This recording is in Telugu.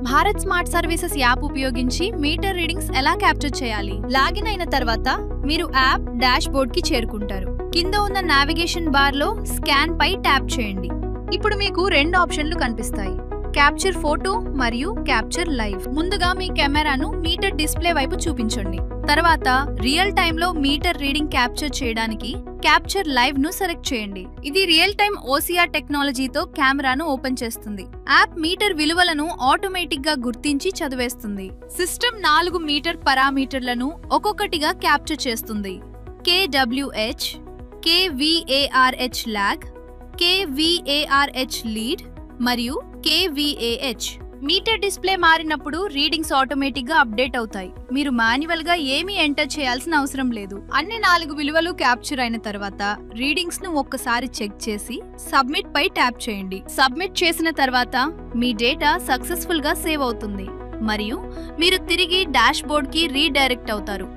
భారత్ స్మార్ట్ సర్వీసెస్ యాప్ ఉపయోగించి మీటర్ రీడింగ్స్ ఎలా క్యాప్చర్ చేయాలి. లాగిన్ అయిన తర్వాత మీరు యాప్ డాష్ బోర్డ్ కి చేరుకుంటారు. కింద ఉన్న నావిగేషన్ బార్ లో స్కాన్ పై ట్యాప్ చేయండి. ఇప్పుడు మీకు 2 ఆప్షన్లు కనిపిస్తాయి, క్యాప్చర్ ఫోటో మరియు క్యాప్చర్ లైవ్. ముందుగా మీ కెమెరాను మీటర్ డిస్ప్లే వైపు చూపించండి. తర్వాత రియల్ టైమ్ లో మీటర్ రీడింగ్ క్యాప్చర్ చేయడానికి క్యాప్చర్ లైవ్ ను సెలెక్ట్ చేయండి. ఇది రియల్ టైమ్ OCR టెక్నాలజీతో కెమెరాను ఓపెన్ చేస్తుంది. యాప్ మీటర్ విలువలను ఆటోమేటిక్ గా గుర్తించి చదివేస్తుంది. సిస్టమ్ 4 మీటర్ పారామీటర్లను ఒక్కొక్కటిగా క్యాప్చర్ చేస్తుంది. KWH, KVARH lag, KVARH lead మరియు KVAH. మీటర్ డిస్ప్లే మారినప్పుడు రీడింగ్స్ ఆటోమేటిక్ గా అప్డేట్ అవుతాయి. మీరు మాన్యువల్ గా ఏమీ ఎంటర్ చేయాల్సిన అవసరం లేదు. అన్ని 4 విలువలు క్యాప్చర్ అయిన తర్వాత రీడింగ్స్ ను ఒక్కసారి చెక్ చేసి సబ్మిట్ పై ట్యాప్ చేయండి. సబ్మిట్ చేసిన తర్వాత మీ డేటా సక్సెస్ఫుల్ గా సేవ్ అవుతుంది మరియు మీరు తిరిగి డాష్ బోర్డ్ కి రీడైరెక్ట్ అవుతారు.